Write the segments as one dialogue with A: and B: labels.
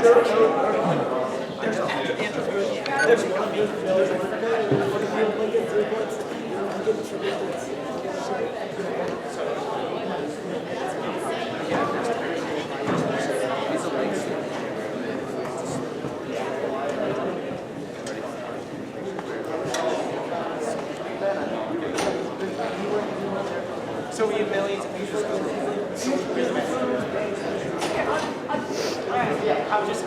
A: So we have millions of users. I'm just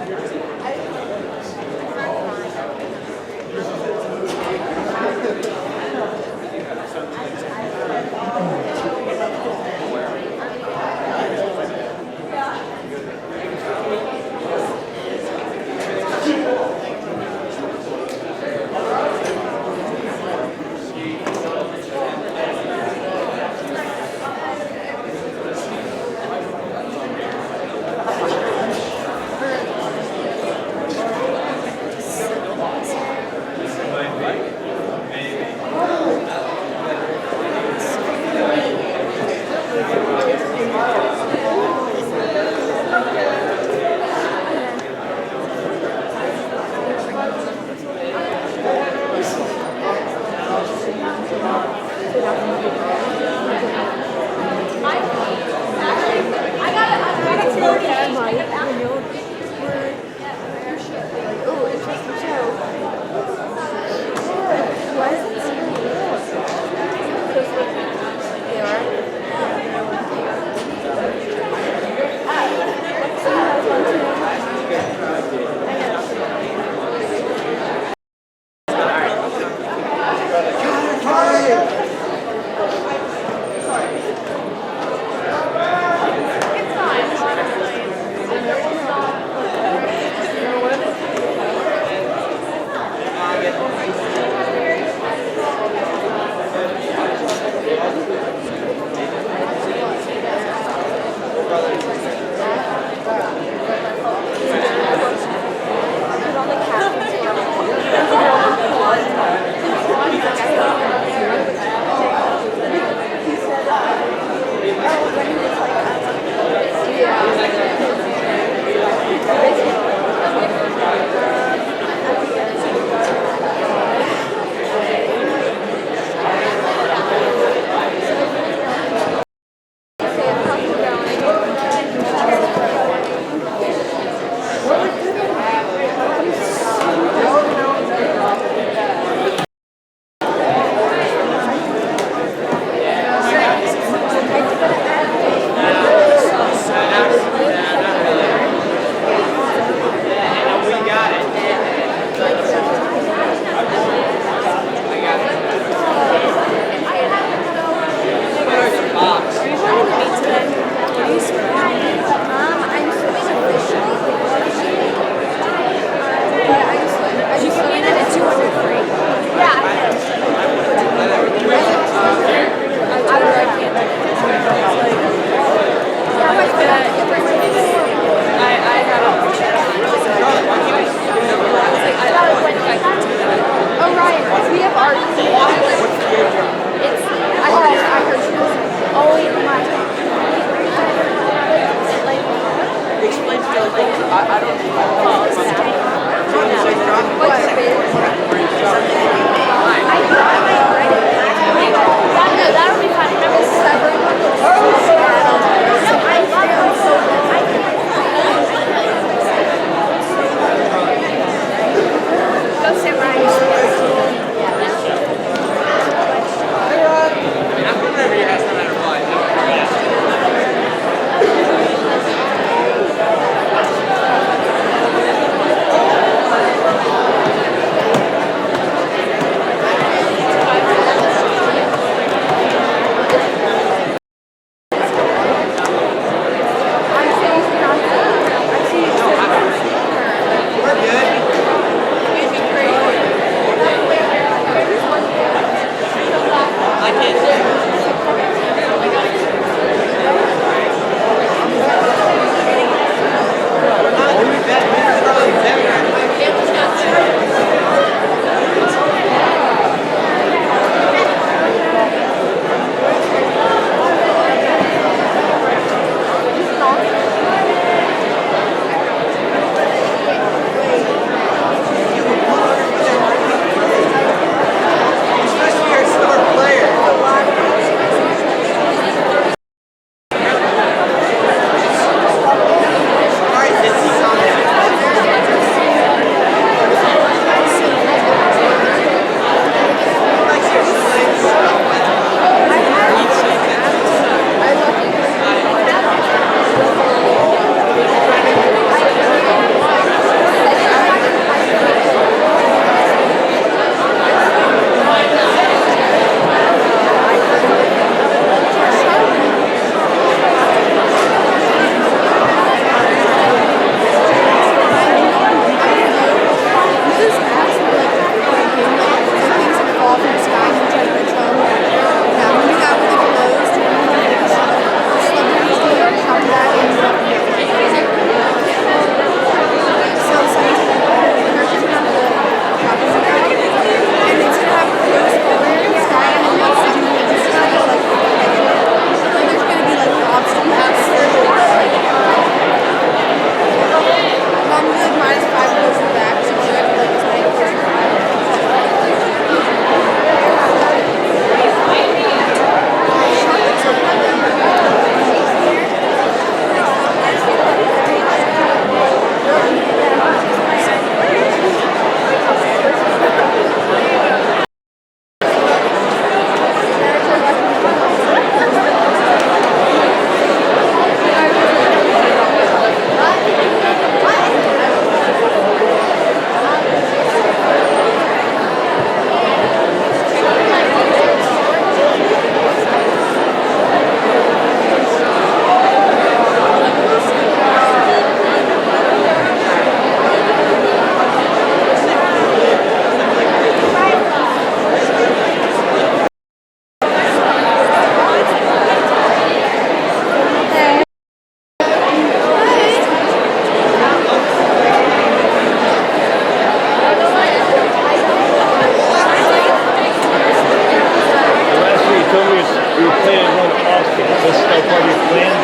B: told me you were planning on going to Austin. Is this still part of your plan?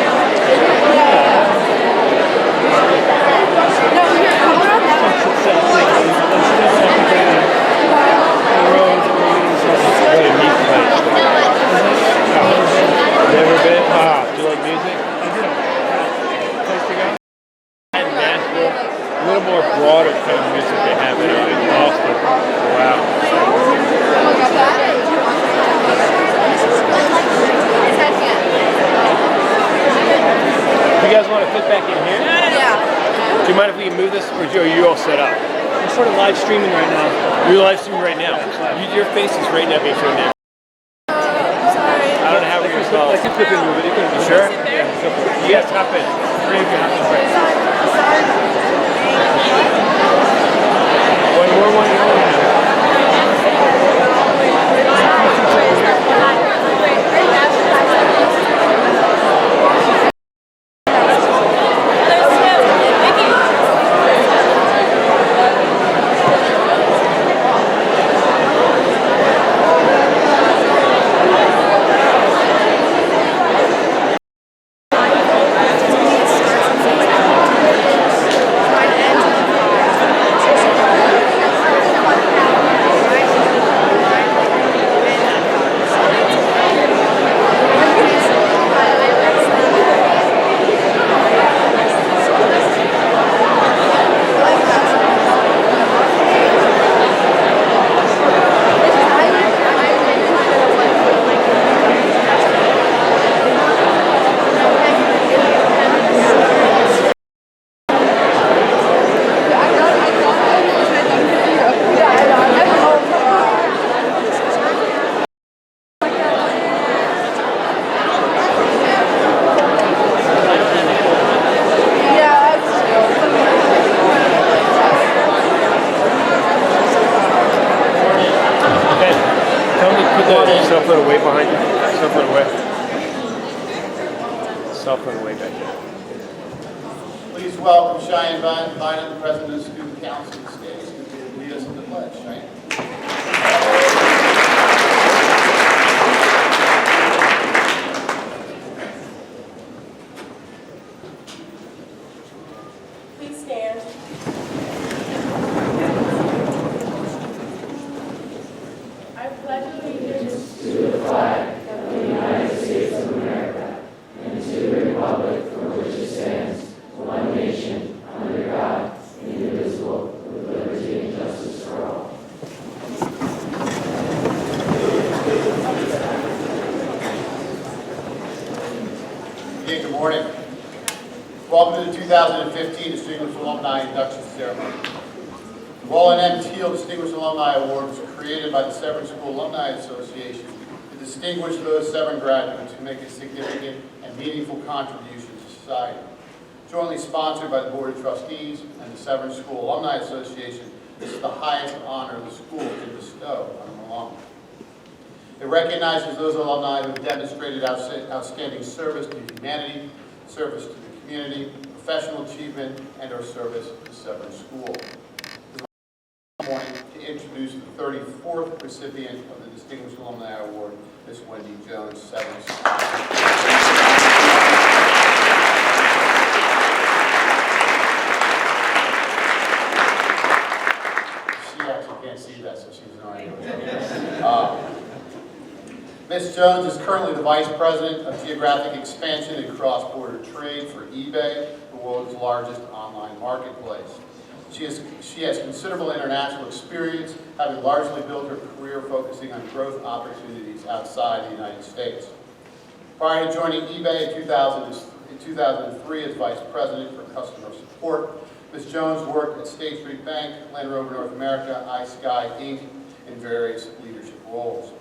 C: No, here, come on.
B: What a neat place. Never been? Ah, do you like music? I do. Place to go? In Nashville, a little more broader kind of music they have in Austin. Wow. You guys want to fit back in here?
C: Yeah.
B: Do you mind if we can move this, or are you all set up?
A: We're sort of live streaming right now.
B: You're live streaming right now. Your face is right now being shown now.
C: Sorry.
B: I don't know how we're going to solve it.
A: I can flip and move it.
B: You sure? Yeah. You guys hop in. Three of you hop in. One more. Cell phone away behind you. Cell phone away. Cell phone away back there.
D: Please welcome Cheyenne Bynum, the President of the Student Council of the State, who will lead us in the pledge. Cheyenne.
C: Please stand. I pledge allegiance to the flag of the United States of America and to the republic for which it stands, one nation, under God, indivisible, with liberty and justice for all.
D: Again, good morning. Welcome to the 2015 Distinguished Alumni Induction Ceremony. The Rolland Teel Distinguished Alumni Award was created by the Severn School Alumni Association to distinguish those Severn graduates who make a significant and meaningful contribution to society. Jointly sponsored by the Board of Trustees and the Severn School Alumni Association, this is the highest honor the school can bestow on an alum. It recognizes those alumni who have demonstrated outstanding service to humanity, service to the community, professional achievement, and our service to Severn School. This morning to introduce the 34th recipient of the Distinguished Alumni Award, Ms. Wendy Jones, Severn School. She actually can't see that, so she's not able to. Ms. Jones is currently the Vice President of Geographic Expansion and Cross-Border Trade for eBay, the world's largest online marketplace. She has considerable international experience, having largely built her career focusing on growth opportunities outside the United States. Prior to joining eBay in 2003 as Vice President for Customer Support, Ms. Jones worked at State Street Bank, Land Rover North America, iSky Inc. in various leadership roles.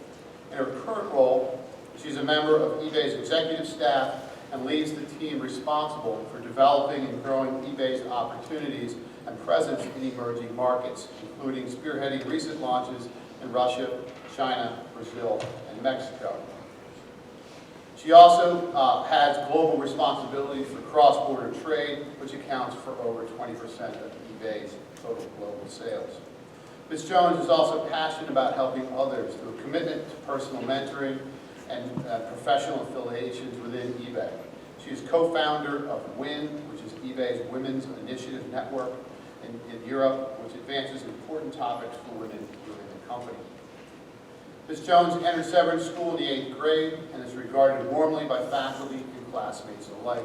D: In her current role, she's a member of eBay's executive staff and leads the team responsible for developing and growing eBay's opportunities and presence in emerging markets, including spearheading recent launches in Russia, China, Brazil, and Mexico. She also has global responsibility for cross-border trade, which accounts for over 20% of eBay's total global sales. Ms. Jones is also passionate about helping others through a commitment to personal mentoring and professional affiliations within eBay. She is co-founder of WIN, which is eBay's Women's Initiative Network in Europe, which advances important topics for women within the company. Ms. Jones entered Severn School in the 8th grade and is regarded warmly by faculty and classmates alike.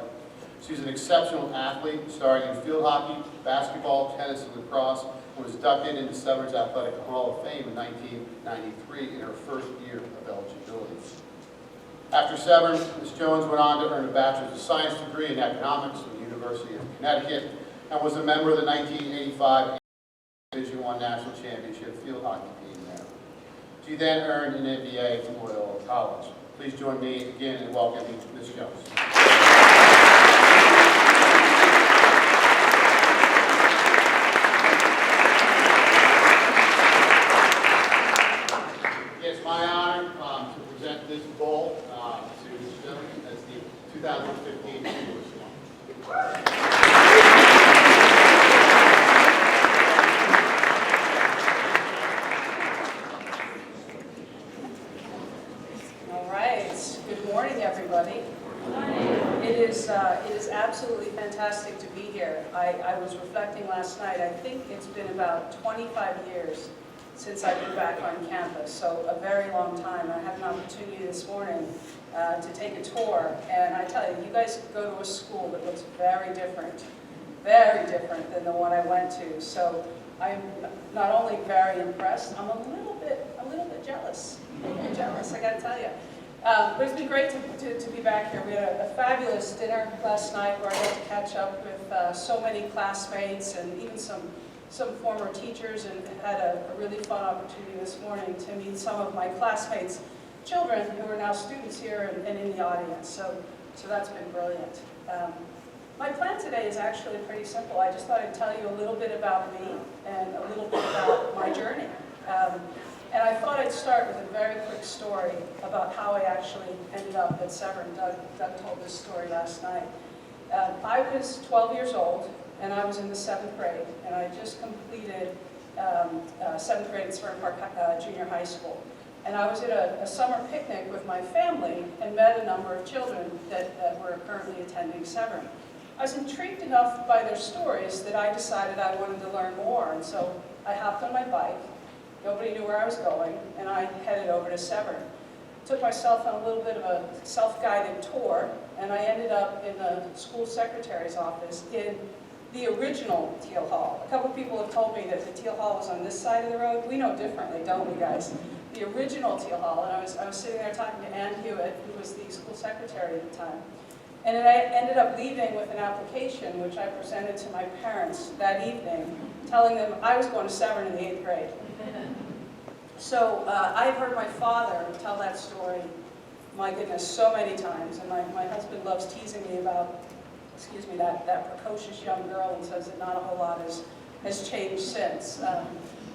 D: She's an exceptional athlete, starring in field hockey, basketball, tennis, and lacrosse, and was inducted into Severn's Athletic Hall of Fame in 1993 in her first year of eligibility. After Severn, Ms. Jones went on to earn a Bachelor's of Science degree in Economics from the University of Connecticut and was a member of the 1985 Division I National Championship field hockey team there. She then earned an MBA from Loyola College. Please join me again in welcoming Ms. Jones. It's my honor to present this bowl to Ms. Jones as the 2015 English one.
E: Everybody. It is absolutely fantastic to be here. I was reflecting last night. I think it's been about 25 years since I've been back on campus, so a very long time. I had an opportunity this morning to take a tour, and I tell you, you guys go to a school that looks very different than the one I went to. So I'm not only very impressed, I'm a little bit jealous. I got to tell you. But it's been great to be back here. We had a fabulous dinner last night where I got to catch up with so many classmates and even some former teachers, and had a really fun opportunity this morning to meet some of my classmates' children who are now students here and in the audience. So that's been brilliant. My plan today is actually pretty simple. I just thought I'd tell you a little bit about me and a little bit about my journey. And I thought I'd start with a very quick story about how I actually ended up at Severn. Doug told this story last night. I was 12 years old, and I was in the 7th grade, and I just completed 7th grade at Severn Park Junior High School. And I was at a summer picnic with my family and met a number of children that were currently attending Severn. I was intrigued enough by their stories that I decided I wanted to learn more, and so I hopped on my bike. Nobody knew where I was going, and I headed over to Severn. Took myself on a little bit of a self-guided tour, and I ended up in the school secretary's office in the original Teel Hall. A couple people have told me that the Teel Hall was on this side of the road. We know differently, don't we, guys? The original Teel Hall, and I was sitting there talking to Ann Hewitt, who was the school secretary at the time. And then I ended up leaving with an application, which I presented to my parents that evening, telling them I was going to Severn in the 8th grade. So I've heard my father tell that story, my goodness, so many times, and my husband loves teasing me about, that precocious young girl, and says that not a whole lot has changed since.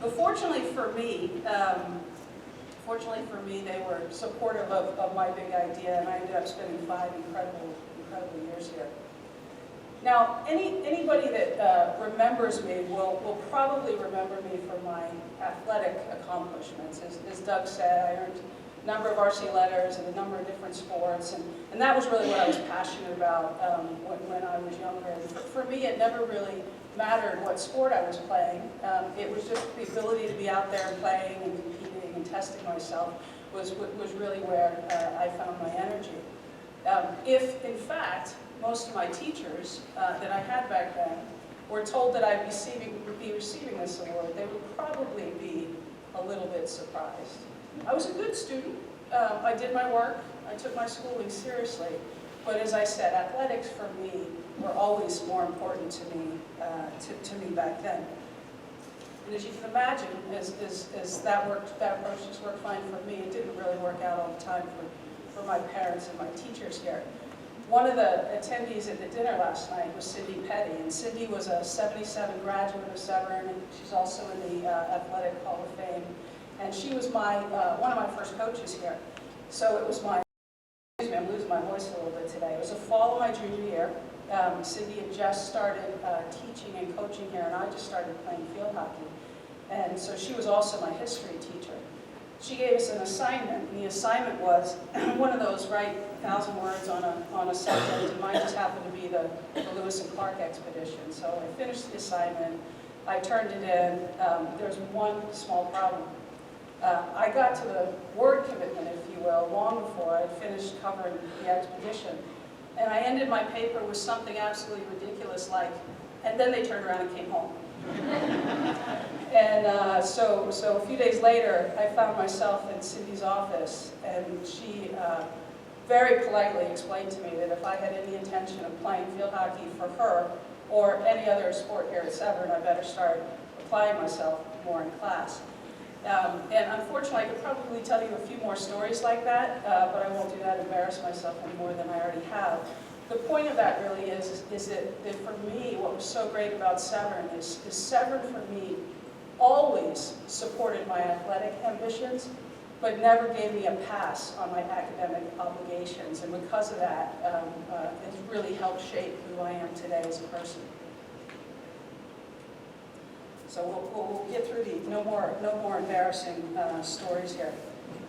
E: But fortunately for me, they were supportive of my big idea, and I ended up spending 5 incredible years here. Now, anybody that remembers me will probably remember me for my athletic accomplishments. As Doug said, I earned a number of RC letters in a number of different sports, and that was really what I was passionate about when I was younger. And for me, it never really mattered what sport I was playing. It was just the ability to be out there playing and competing and testing myself was really where I found my energy. If, in fact, most of my teachers that I had back then were told that I'd be receiving this award, they would probably be a little bit surprised. I was a good student. I did my work. I took my schooling seriously. But as I said, athletics for me were always more important to me back then. And as you can imagine, as that approach just worked fine for me, it didn't really work out all the time for my parents and my teachers here. One of the attendees at the dinner last night was Cindy Petty, and Cindy was a 77 graduate of Severn, and she's also in the Athletic Hall of Fame. And she was one of my first coaches here. So it was I'm losing my voice a little bit today. It was the fall of my junior year. Cindy had just started teaching and coaching here, and I just started playing field hockey. And so she was also my history teacher. she gave us an assignment, and the assignment was one of those, write 1,000 words on a subject, and mine just happened to be the Lewis and Clark expedition. So I finished the assignment, I turned it in. There's one small problem. I got to the word commitment, if you will, long before I had finished covering the expedition. And I ended my paper with something absolutely ridiculous like, and then they turned around and came home. And so a few days later, I found myself in Cindy's office, and she very politely explained to me that if I had any intention of playing field hockey for her or any other sport here at Severn, I better start applying myself more in class. And unfortunately, I could probably tell you a few more stories like that, but I won't do that, embarrass myself any more than I already have. The point of that really is that for me, what was so great about Severn is Severn for me always supported my athletic ambitions, but never gave me a pass on my academic obligations. And because of that, it's really helped shape who I am today as a person. So we'll get through the no more embarrassing stories here.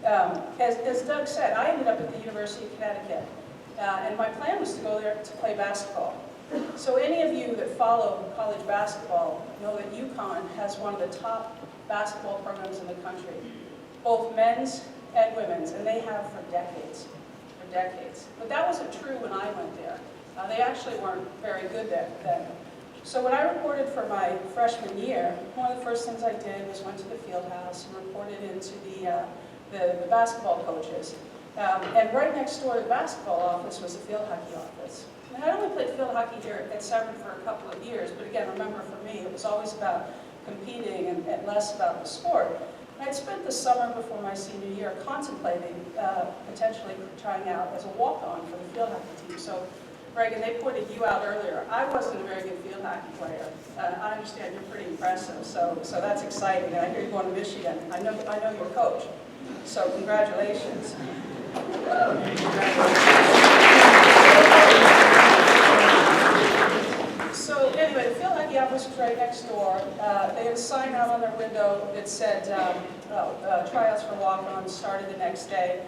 E: As Doug said, I ended up at the University of Connecticut, and my plan was to go there to play basketball. So any of you that follow college basketball know that UConn has one of the top basketball programs in the country, both men's and women's, and they have for decades. But that wasn't true when I went there. They actually weren't very good then. So when I reported for my freshman year, one of the first things I did was went to the field house and reported into the basketball coaches. And right next door to the basketball office was the field hockey office. And I only played field hockey here at Severn for a couple of years, but again, remember for me, it was always about competing and less about the sport. I'd spent the summer before my senior year contemplating potentially trying out as a walk-on for the field hockey team. So, Reagan, they pointed you out earlier. I wasn't a very good field hockey player. I understand you're pretty impressive, so that's exciting. And I hear you're going to Michigan. I know your coach, so congratulations. So anyway, the field hockey office was right next door. They had a sign out on their window that said tryouts for walk-ons started the next day.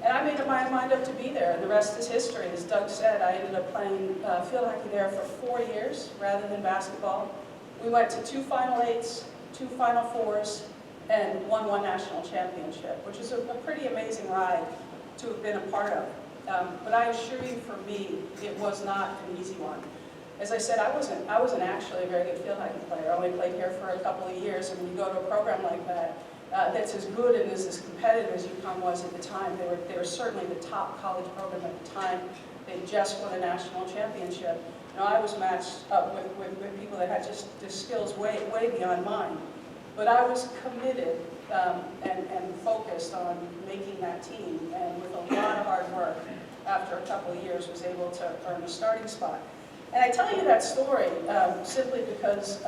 E: And I made my mind up to be there, and the rest is history. As Doug said, I ended up playing field hockey there for 4 years rather than basketball. We went to 2 Final Eights, 2 Final Fours, and won 1 national championship, which is a pretty amazing ride to have been a part of. But I assure you, for me, it was not an easy one. As I said, I wasn't actually a very good field hockey player. I only played here for a couple of years, and when you go to a program like that, that's as good and is as competitive as UConn was at the time. They were certainly the top college program at the time. They just won a national championship. Now, I was matched up with people that had just the skills way beyond mine. But I was committed and focused on making that team, and with a lot of hard work, after a couple of years, was able to earn a starting spot. And I tell you that story simply because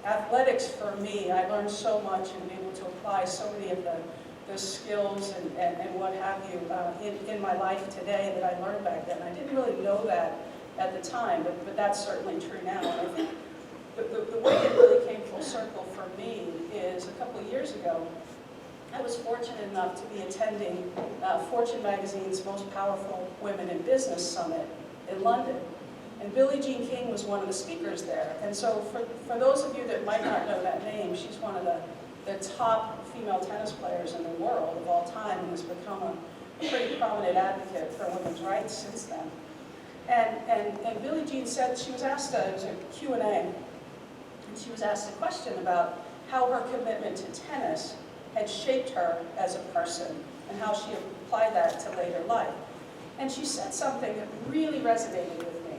E: athletics, for me, I learned so much and been able to apply so many of the skills and what have you in my life today that I learned back then. I didn't really know that at the time, but that's certainly true now. And I think the way it really came full circle for me is a couple of years ago, I was fortunate enough to be attending Fortune magazine's Most Powerful Women in Business Summit in London. And Billie Jean King was one of the speakers there. And so for those of you that might not know that name, she's one of the top female tennis players in the world of all time, and has become a pretty prominent advocate for women's rights since then. And Billie Jean said, she was asked, it was a Q&A, and she was asked a question about how her commitment to tennis had shaped her as a person and how she applied that to later life. And she said something that really resonated with me.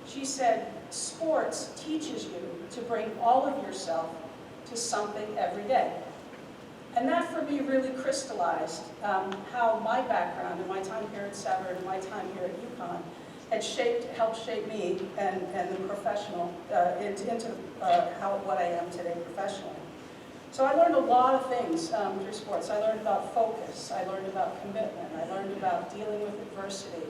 E: She said, sports teaches you to bring all of yourself to something every day. And that for me really crystallized how my background and my time here at Severn and my time here at UConn had helped shape me and the professional into what I am today professionally. So I learned a lot of things through sports. I learned about focus, I learned about commitment, I learned about dealing with adversity,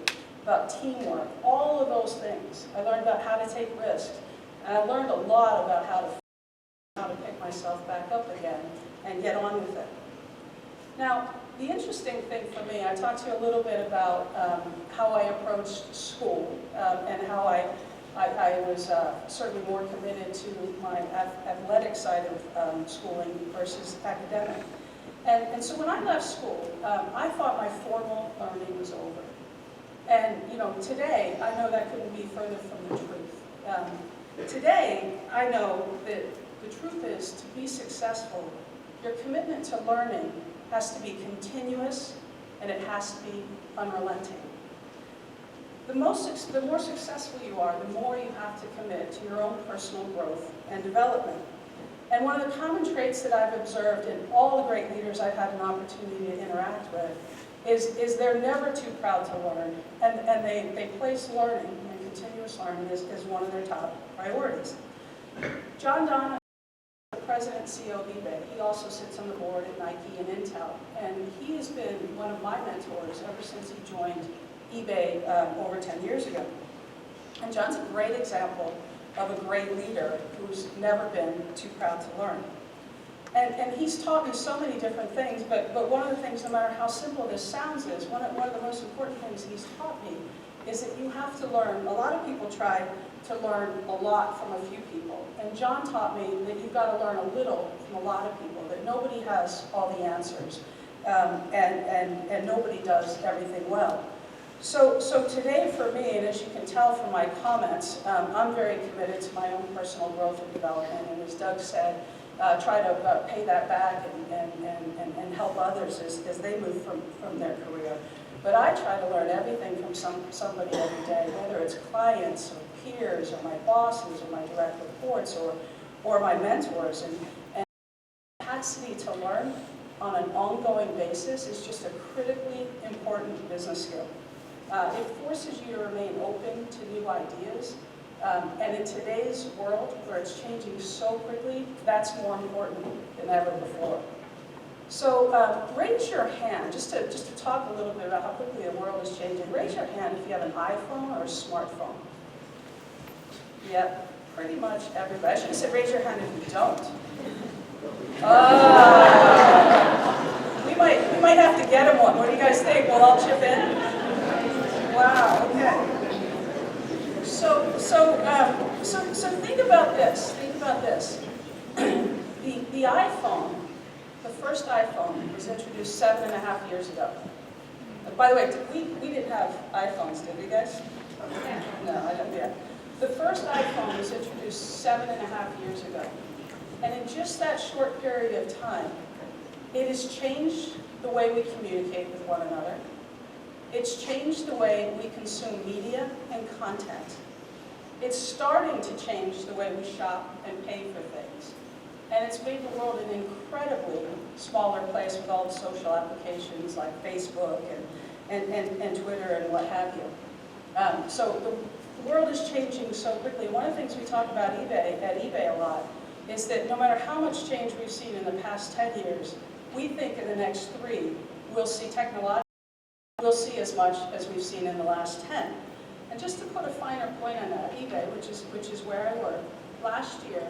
E: about teamwork, all of those things. I learned about how to take risks, and I learned a lot about how to pick myself back up again and get on with it. Now, the interesting thing for me, I talked to you a little bit about how I approached school and how I was certainly more committed to my athletic side of schooling versus academic. And so when I left school, I thought my formal learning was over. And today, I know that couldn't be further from the truth. Today, I know that the truth is, to be successful, your commitment to learning has to be continuous, and it has to be unrelenting. The more successful you are, the more you have to commit to your own personal growth and development. And one of the common traits that I've observed in all the great leaders I've had an opportunity to interact with is they're never too proud to learn, and they place learning and continuous learning as one of their top priorities. John Donna, the president and CEO of eBay, he also sits on the board at Nike and Intel, and he has been one of my mentors ever since he joined eBay over 10 years ago. And John's a great example of a great leader who's never been too proud to learn. And he's taught me so many different things, but one of the things, no matter how simple this sounds, is one of the most important things he's taught me is that you have to learn. A lot of people try to learn a lot from a few people, and John taught me that you've got to learn a little from a lot of people, that nobody has all the answers, and nobody does everything well. So today for me, and as you can tell from my comments, I'm very committed to my own personal growth and development, and as Doug said, try to pay that back and help others as they move from their career. But I try to learn everything from somebody every day, whether it's clients or peers or my bosses or my direct reports or my mentors. And the capacity to learn on an ongoing basis is just a critically important business skill. It forces you to remain open to new ideas. And in today's world, where it's changing so quickly, that's more important than ever before. So raise your hand, just to talk a little bit about how quickly the world is changing. Raise your hand if you have an iPhone or a smartphone. Yep, pretty much everybody. I should have said raise your hand if you don't. We might have to get him one. What do you guys think? We'll all chip in? Wow, okay. So think about this. Think about this. The iPhone, the first iPhone, was introduced 7.5 years ago. By the way, we didn't have iPhones, did we, guys? No, I don't yet. The first iPhone was introduced 7.5 years ago. And in just that short period of time, it has changed the way we communicate with one another. It's changed the way we consume media and content. It's starting to change the way we shop and pay for things. And it's made the world an incredibly smaller place with all the social applications like Facebook and Twitter and what have you. So the world is changing so quickly. One of the things we talk about at eBay a lot is that no matter how much change we've seen in the past 10 years, we think in the next 3 we'll see technological. We'll see as much as we've seen in the last 10. And just to put a finer point on that, eBay, which is where I work, last year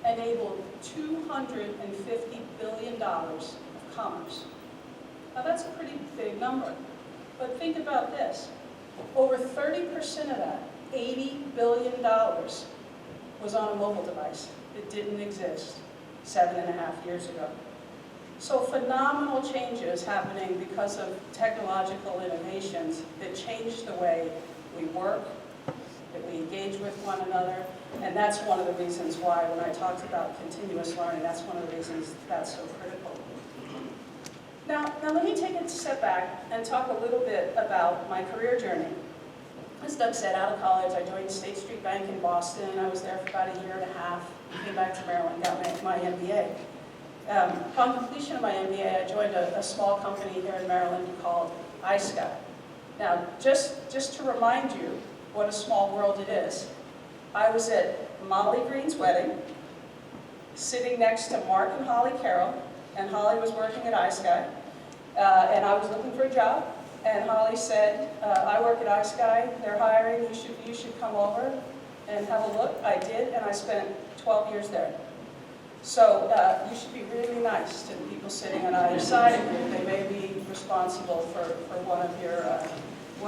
E: enabled $250 billion of commerce. Now that's a pretty big number, but think about this. Over 30% of that, $80 billion, was on a mobile device that didn't exist 7.5 years ago. So phenomenal changes happening because of technological innovations that change the way we work, that we engage with one another, and that's one of the reasons why when I talked about continuous learning, that's one of the reasons that's so critical. Now let me take a step back and talk a little bit about my career journey. As Doug said, out of college, I joined State Street Bank in Boston. I was there for about 1.5 years, came back to Maryland, got my MBA. Upon completion of my MBA, I joined a small company here in Maryland called iSky. Now, just to remind you what a small world it is, I was at Molly Green's wedding, sitting next to Mark and Holly Carroll, and Holly was working at iSky, and I was looking for a job, and Holly said, I work at iSky, they're hiring, you should come over and have a look. I did, and I spent 12 years there. So you should be really nice to the people sitting on either side of you. They may be responsible for one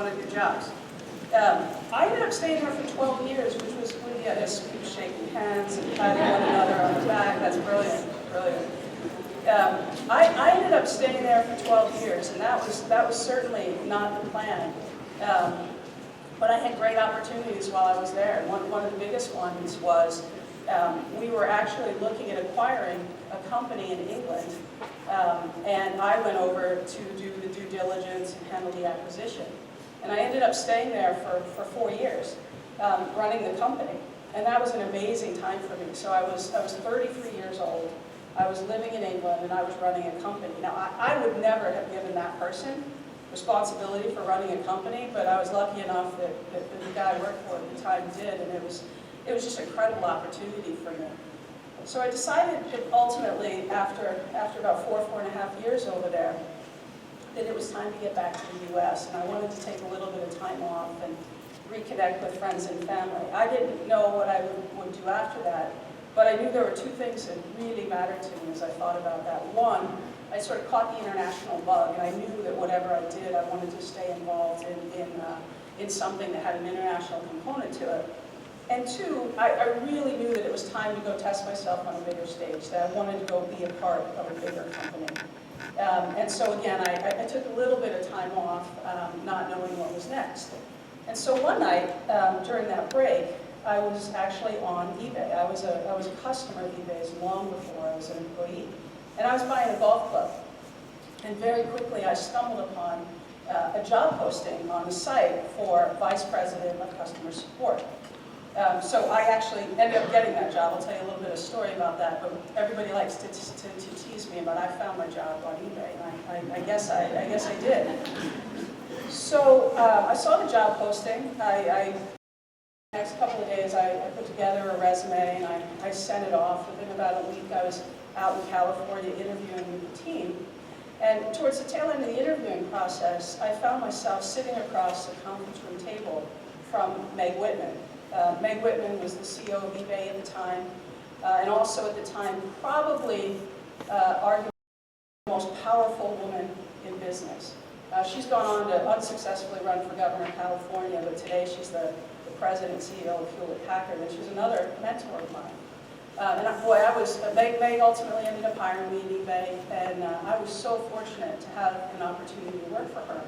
E: of your jobs. I ended up staying there for 12 years, which was really, I just keep shaking hands and patting one another on the back. That's brilliant, brilliant. I ended up staying there for 12 years, and that was certainly not the plan. But I had great opportunities while I was there. And one of the biggest ones was we were actually looking at acquiring a company in England, and I went over to do the due diligence and handle the acquisition. And I ended up staying there for 4 years, running the company. And that was an amazing time for me. So I was 33 years old. I was living in England, and I was running a company. Now, I would never have given that person responsibility for running a company, but I was lucky enough that the guy I worked for at the time did, and it was just an incredible opportunity for me. So I decided that ultimately, after about 4.5 years over there, that it was time to get back to the U.S., and I wanted to take a little bit of time off and reconnect with friends and family. I didn't know what I would do after that, but I knew there were two things that really mattered to me as I thought about that. One, I sort of caught the international bug, and I knew that whatever I did, I wanted to stay involved in something that had an international component to it. And two, I really knew that it was time to go test myself on a bigger stage, that I wanted to go be a part of a bigger company. And so again, I took a little bit of time off, not knowing what was next. And so one night, during that break, I was actually on eBay. I was a customer of eBay's long before I was an employee. And I was buying a golf club. And very quickly, I stumbled upon a job posting on the site for Vice President of Customer Support. So I actually ended up getting that job. I'll tell you a little bit of story about that, but everybody likes to tease me about I found my job on eBay, and I guess I did. So I saw the job posting. The next couple of days, I put together a resume, and I sent it off. Within about a week, I was out in California interviewing with the team. And towards the tail end of the interviewing process, I found myself sitting across the conference room table from Meg Whitman. Meg Whitman was the CEO of eBay at the time, and also at the time probably arguably the most powerful woman in business. She's gone on to unsuccessfully run for governor of California, but today she's the president and CEO of Hewlett-Packard, and she's another mentor of mine. Meg ultimately ended up hiring me at eBay, and I was so fortunate to have an opportunity to work for her.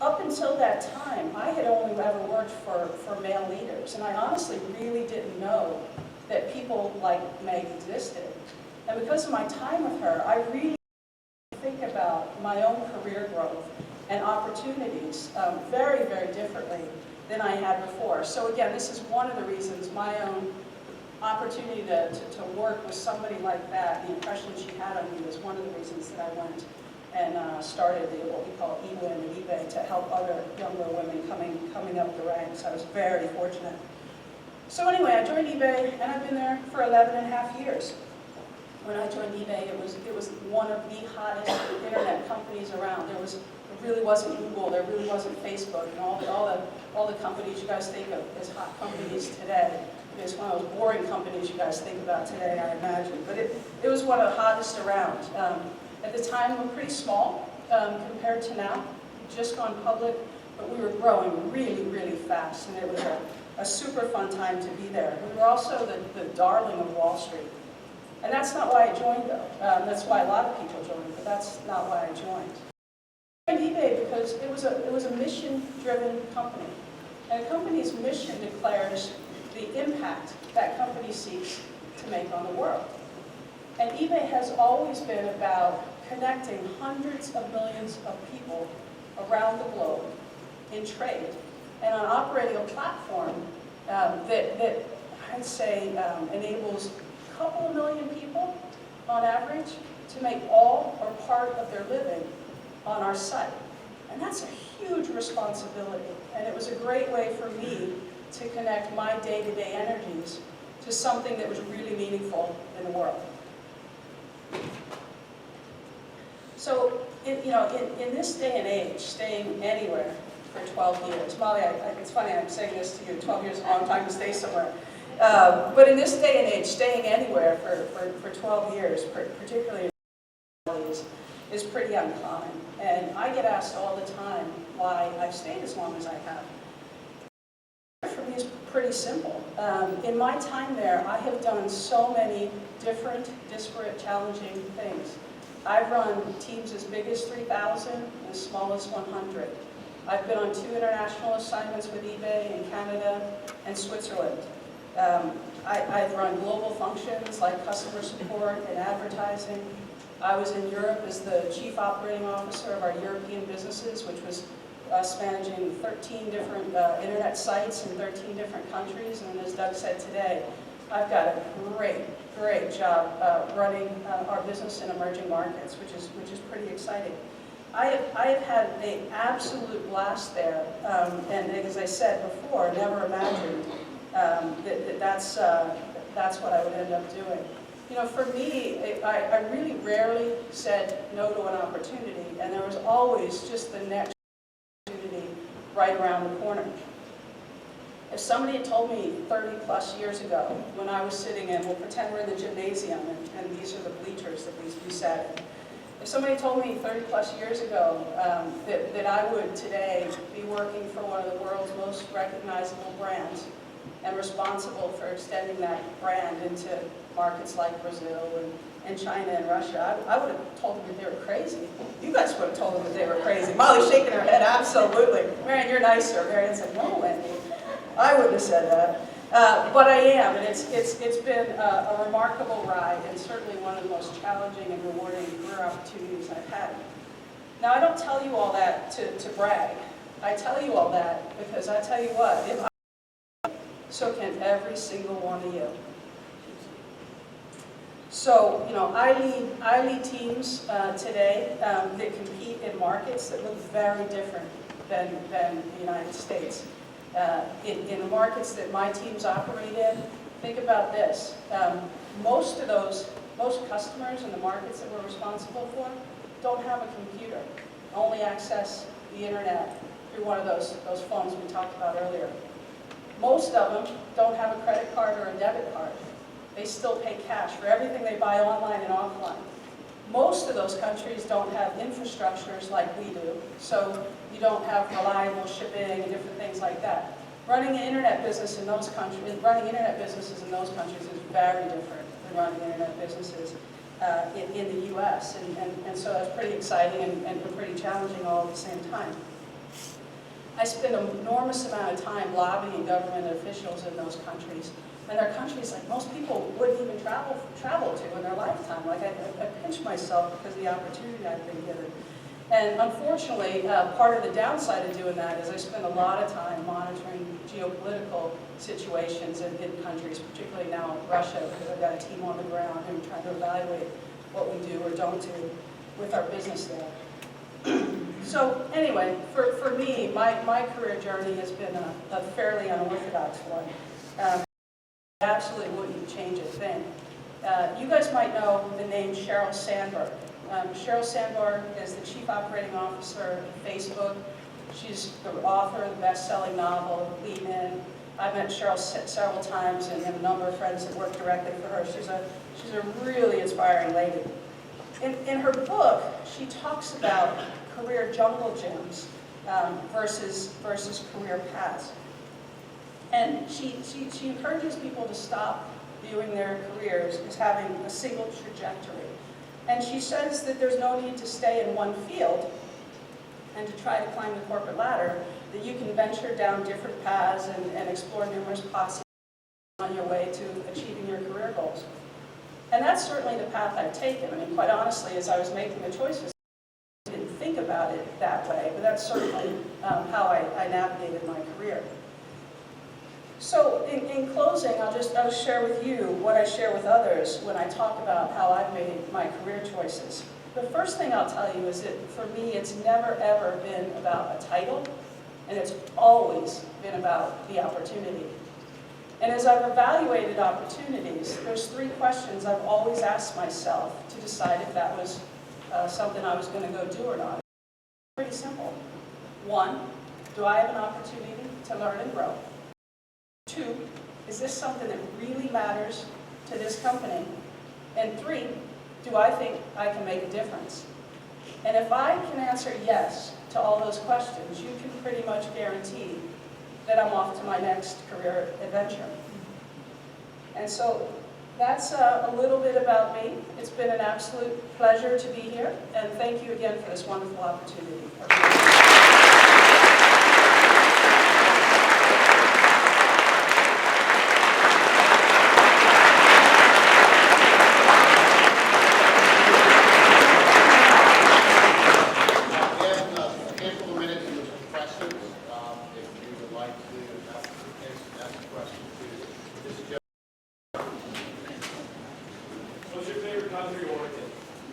E: Up until that time, I had only ever worked for male leaders, and I honestly really didn't know that people like Meg existed. And because of my time with her, I really think about my own career growth and opportunities very, very differently than I had before. So again, this is one of the reasons my own opportunity to work with somebody like that, the impression she had on me, was one of the reasons that I went and started what we call eWin and eBay to help other younger women coming up the ranks. I was very fortunate. So anyway, I joined eBay, and I've been there for 11.5 years. When I joined eBay, it was one of the hottest internet companies around. There really wasn't Google, there really wasn't Facebook, and all the companies you guys think of as hot companies today. It's one of those boring companies you guys think about today, I imagine. But it was one of the hottest around. At the time, we were pretty small compared to now. We'd just gone public, but we were growing really, really fast, and it was a super fun time to be there. We were also the darling of Wall Street. And that's not why I joined, though. That's why a lot of people joined, but that's not why I joined. I joined eBay because it was a mission-driven company. And a company's mission declares the impact that company seeks to make on the world. And eBay has always been about connecting hundreds of millions of people around the globe in trade, and on operating a platform that I'd say enables a couple of million people on average to make all or part of their living on our site. And that's a huge responsibility, and it was a great way for me to connect my day-to-day energies to something that was really meaningful in the world. So, in this day and age, staying anywhere for 12 years, Molly, it's funny I'm saying this to you, 12 years is a long time to stay somewhere. But in this day and age, staying anywhere for 12 years, particularly is pretty uncommon. And I get asked all the time why I've stayed as long as I have. For me, it's pretty simple. In my time there, I have done so many different, disparate, challenging things. I've run teams as big as 3,000 and as small as 100. I've been on 2 international assignments with eBay in Canada and Switzerland. I've run global functions like customer support and advertising. I was in Europe as the chief operating officer of our European businesses, which was managing 13 different internet sites in 13 different countries. And as Doug said today, I've got a great job running our business in emerging markets, which is pretty exciting. I have had an absolute blast there, and as I said before, never imagined that's what I would end up doing. You know, for me, I really rarely said no to an opportunity, and there was always just the next opportunity right around the corner. If somebody had told me 30 plus years ago, when I was sitting in, we'll pretend we're in the gymnasium, and these are the bleachers that we sat in. If somebody told me 30 plus years ago that I would today be working for one of the world's most recognizable brands and responsible for extending that brand into markets like Brazil and China and Russia, I would have told them that they were crazy. You guys would have told them that they were crazy. Molly's shaking her head, absolutely. Marianne, you're nicer. Marianne said, no, Wendy. I wouldn't have said that. But I am, and it's been a remarkable ride, and certainly one of the most challenging and rewarding career opportunities I've had. Now, I don't tell you all that to brag. I tell you all that because I tell you what, if I, so can every single one of you. So, you know, I lead teams today that compete in markets that look very different than the United States. In the markets that my teams operate in, think about this. Most customers in the markets that we're responsible for don't have a computer, only access the internet through one of those phones we talked about earlier. Most of them don't have a credit card or a debit card. They still pay cash for everything they buy online and offline. Most of those countries don't have infrastructures like we do, so you don't have reliable shipping and different things like that. Running an internet business in those countries, running internet businesses in those countries is very different than running internet businesses in the U.S. And so that's pretty exciting and pretty challenging all at the same time. I spend an enormous amount of time lobbying government officials in those countries. And they're countries like most people wouldn't even travel to in their lifetime. Like I pinch myself because of the opportunity I've been given. And unfortunately, part of the downside of doing that is I spend a lot of time monitoring geopolitical situations in countries, particularly now Russia, because I've got a team on the ground and trying to evaluate what we do or don't do with our business there. So anyway, for me, my career journey has been a fairly unorthodox one. I absolutely wouldn't change a thing. You guys might know the name Sheryl Sandberg. Sheryl Sandberg is the Chief Operating Officer of Facebook. She's the author of the best-selling novel, Lean In. I've met Sheryl several times and have a number of friends that work directly for her. She's a really inspiring lady. In her book, she talks about career jungle gyms versus career paths. And she encourages people to stop viewing their careers as having a single trajectory. And she says that there's no need to stay in one field and to try to climb the corporate ladder, that you can venture down different paths and explore numerous possibilities on your way to achieving your career goals. And that's certainly the path I've taken. I mean, quite honestly, as I was making the choices, I didn't think about it that way, but that's certainly how I navigated my career. So in closing, I'll share with you what I share with others when I talk about how I've made my career choices. The first thing I'll tell you is that for me, it's never ever been about a title, and it's always been about the opportunity. And as I've evaluated opportunities, there's 3 questions I've always asked myself to decide if that was something I was going to go do or not. Pretty simple. 1, do I have an opportunity to learn and grow? 2, is this something that really matters to this company? And 3, do I think I can make a difference? And if I can answer yes to all those questions, you can pretty much guarantee that I'm off to my next career adventure. And so that's a little bit about me. It's been an absolute pleasure to be here, and thank you again for this wonderful opportunity.
A: What's your favorite country to work in?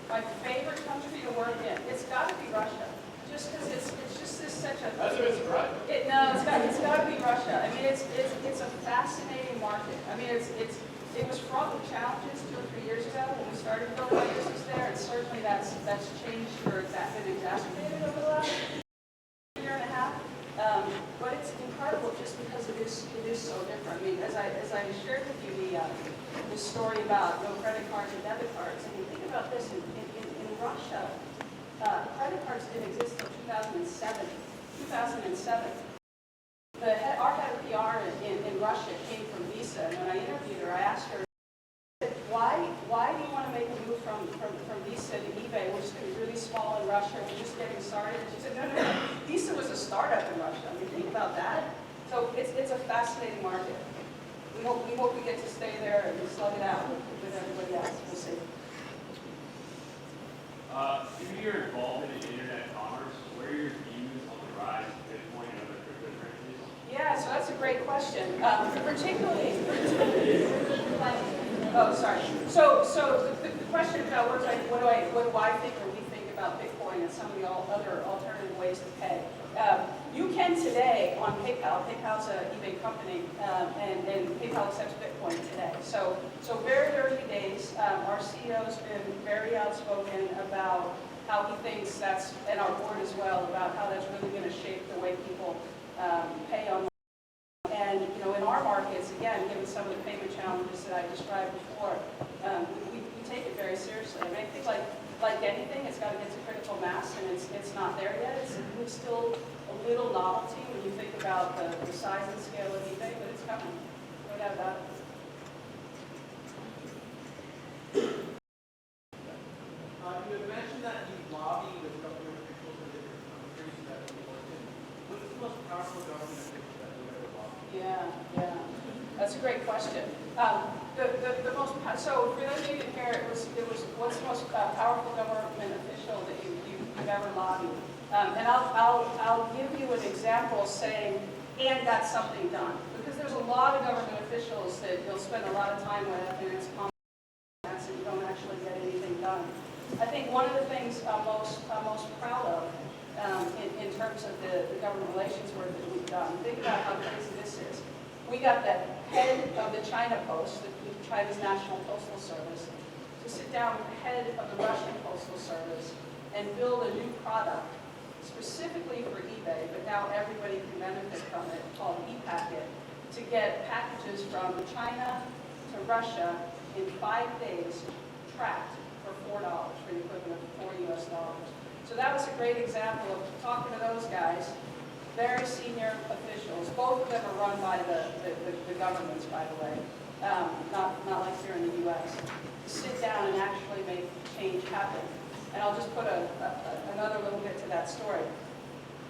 E: My favorite country to work in, it's got to be Russia. Just because it's just this such a.
A: That's a bit surprising.
E: It's got to be Russia. I mean, it's a fascinating market. I mean, it was fraught with challenges 2 or 3 years ago when we started building our business there, and certainly that's changed or been exacerbated over the last year and a half. But it's incredible just because it is so different. I mean, as I shared with you the story about no credit cards and debit cards, and you think about this in Russia. Credit cards didn't exist until 2007. Our head of PR in Russia came from Visa, and when I interviewed her, I asked her, why do you want to make a move from Visa to eBay, which is going to be really small in Russia, we're just getting started? And she said, no. Visa was a startup in Russia. I mean, think about that. So it's a fascinating market. We hope we get to stay there and slug it out with everybody else. We'll see.
F: Due to your involvement in internet commerce, what are your views on the rise of Bitcoin and other cryptocurrencies?
E: Yeah, so that's a great question. Particularly, oh, sorry. So the question about what do I think or we think about Bitcoin and some of the other alternative ways to pay. You can today on PayPal. PayPal's an eBay company, and PayPal accepts Bitcoin today. So very early days. Our CEO's been very outspoken about how he thinks that's, and our board as well, about how that's really going to shape the way people pay online. And in our markets, again, given some of the payment challenges that I described before, we take it very seriously. I mean, I think like anything, it's got to get to critical mass, and it's not there yet. It's still a little novelty when you think about the size and scale of eBay, but it's coming. No doubt about it.
G: You had mentioned that you lobby with government officials in different countries that you work in. What's the most powerful government official that you ever lobbied?
E: Yeah. That's a great question. So for those of you who didn't hear, it was what's the most powerful government official that you've ever lobbied? And I'll give you an example saying, and got something done. Because there's a lot of government officials that you'll spend a lot of time with, and it's common sense, and you don't actually get anything done. I think one of the things I'm most proud of in terms of the government relations work that we've done, think about how crazy this is. We got the head of the China Post, China's National Postal Service, to sit down with the head of the Russian Postal Service and build a new product specifically for eBay, but now everybody can benefit from it, called ePacket, to get packages from China to Russia in 5 days, tracked for $4, for the equivalent of $4 US. So that was a great example of talking to those guys, very senior officials. Both of them are run by the governments, by the way, not like here in the U.S. To sit down and actually make change happen. And I'll just put another little bit to that story.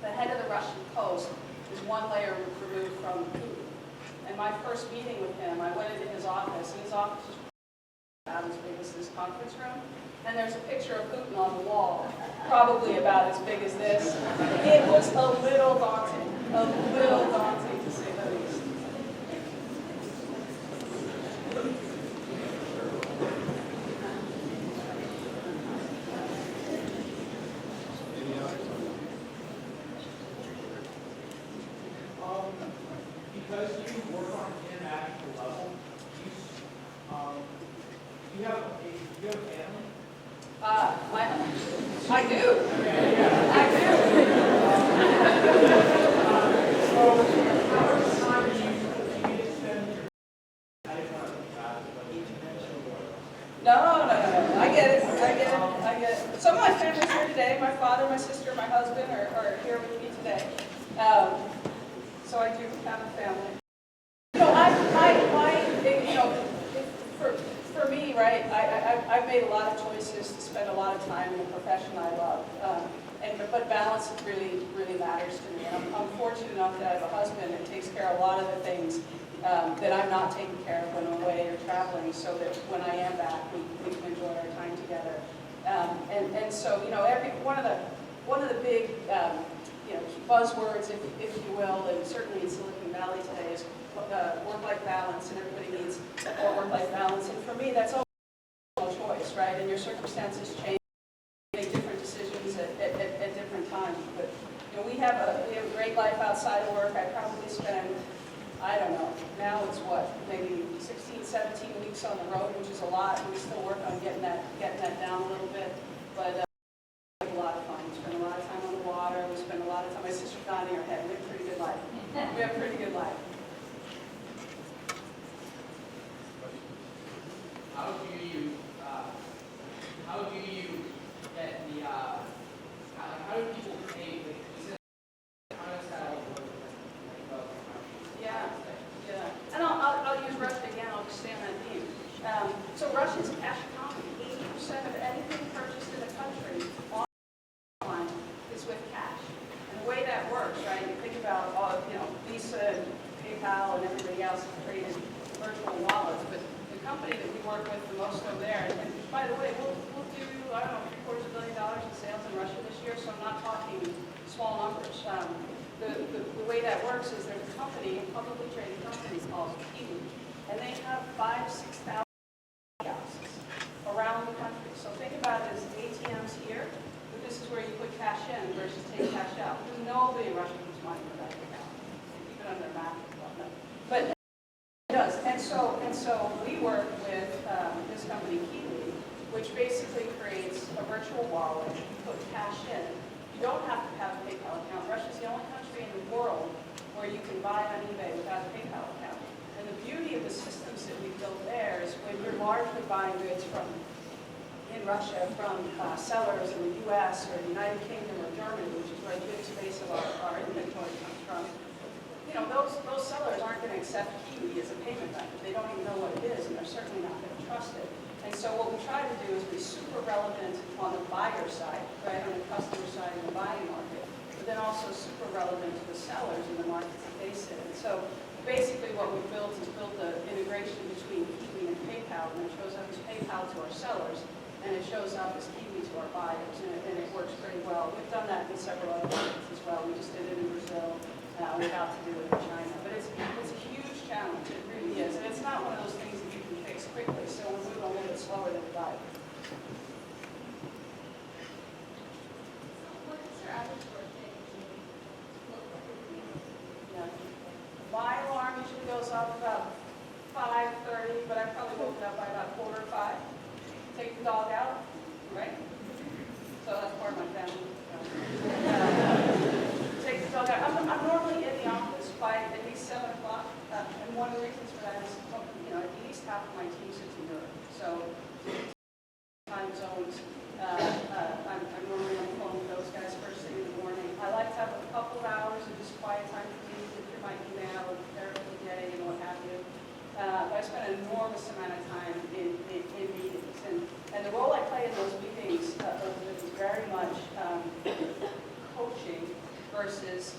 E: The head of the Russian Post is one layer removed from Putin. And my first meeting with him, I went into his office, and his office was about as big as this conference room. And there's a picture of Putin on the wall, probably about as big as this. It was a little daunting to say the least.
G: Because you work on an international level, you have a family?
E: I do. So I do have a family. For me, right, I've made a lot of choices to spend a lot of time in a profession I love. But balance really, really matters to me. And I'm fortunate enough that I have a husband that takes care of a lot of the things that I'm not taking care of when I'm away or traveling, so that when I am back, we can enjoy our time together. And so, one of the big buzzwords, if you will, and certainly in Silicon Valley today, is work-life balance, and everybody needs more work-life balance. And for me, that's always a choice, right? And your circumstances change, you make different decisions at different times. But we have a great life outside of work. I probably spend, I don't know, now it's what, maybe 16, 17 weeks on the road, which is a lot. And we still work on getting that down a little bit. But we have a lot of fun. We spend a lot of time on the water. We spend a lot of time. My sister's nodding her head. We have a pretty good life. We have a pretty good life.
G: How do you get the, how do people pay, like, you said, how does that all work?
E: Yeah. And I'll use Russia again. I'll just stay on that theme. So Russia is a cash economy. 80% of anything purchased in the country online is with cash. And the way that works, right, you think about, Visa, PayPal, and everybody else has created virtual wallets, but the company that we work with, the most of them there, and by the way, we'll do, I don't know, $750 million in sales in Russia this year, so I'm not talking small numbers. The way that works is there's a company, a publicly traded company called Kiwi, and they have 5,000-6,000 kiosks around the country. So think about it as ATMs here, but this is where you put cash in versus take cash out. Because nobody in Russia puts money in their bank account. They keep it under their mat. But it does. And so we work with this company, Kiwi, which basically creates a virtual wallet. You put cash in. You don't have to have a PayPal account. Russia's the only country in the world where you can buy on eBay without a PayPal account. And the beauty of the systems that we built there is when you're largely buying goods in Russia from sellers in the U.S. or the United Kingdom or Germany, which is where the big space of our inventory comes from, those sellers aren't going to accept Kiwi as a payment method. They don't even know what it is, and they're certainly not going to trust it. And so what we try to do is be super relevant on the buyer side, right, on the customer side in the buying market, but then also super relevant to the sellers in the markets that they sit in. So basically what we've built is an integration between Kiwi and PayPal, and it shows up as PayPal to our sellers, and it shows up as Kiwi to our buyers, and it works pretty well. We've done that in several other markets as well. We just did it in Brazil. We're about to do it in China. But it's a huge challenge. It really is. And it's not one of those things that you can fix quickly, so we're moving a little bit slower than we'd like.
C: What is your average birthday?
E: Yeah. My alarm usually goes off about 5:30, but I probably woke up by about 4 or 5. Take the dog out, right? So that's part of my family. Take the dog out. I'm normally in the office by at least 7 o'clock, and one of the reasons for that is, at least half of my team sits in Europe. So time zones, I'm normally on the phone with those guys first thing in the morning. I like to have a couple of hours of just quiet time for me, get through my email, prepare for the day, and what have you. But I spend an enormous amount of time in meetings, and the role I play in those meetings is very much coaching versus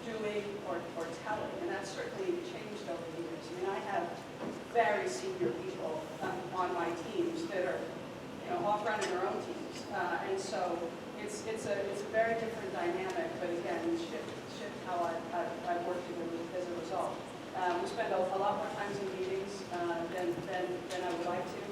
E: doing or telling, and that's certainly changed over the years. I mean, I have very senior people on my teams that are, off running their own teams, and so it's a very different dynamic. But again, shift how I work as a result. We spend a lot more time in meetings than I would like to.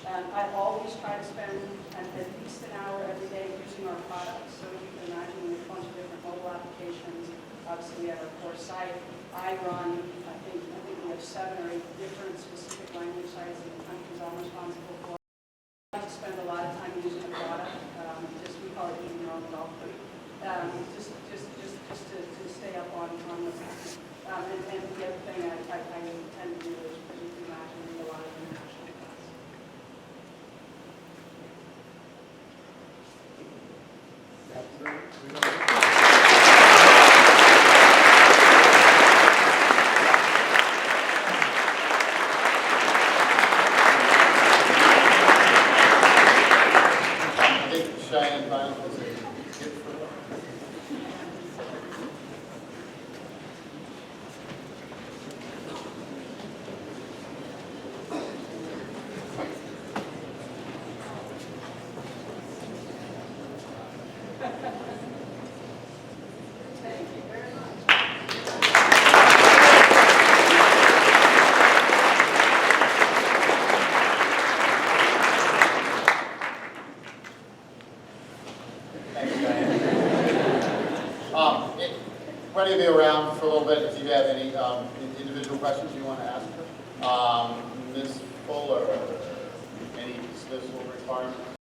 E: I always try to spend at least an hour every day using our products. So you can imagine we have a bunch of different mobile applications. Obviously, we have our core site. I run, I think we have 7 or 8 different specific language sites in the countries I'm responsible for. I like to spend a lot of time using the product. We call it eating your own dog food. Just to stay up on what's happening. And the other thing I tend to do is, as you can imagine, read a lot of international class.
D: Wendy will be around for a little bit if you have any individual questions you want to ask her. Ms. Fuller, any dismissal requirements?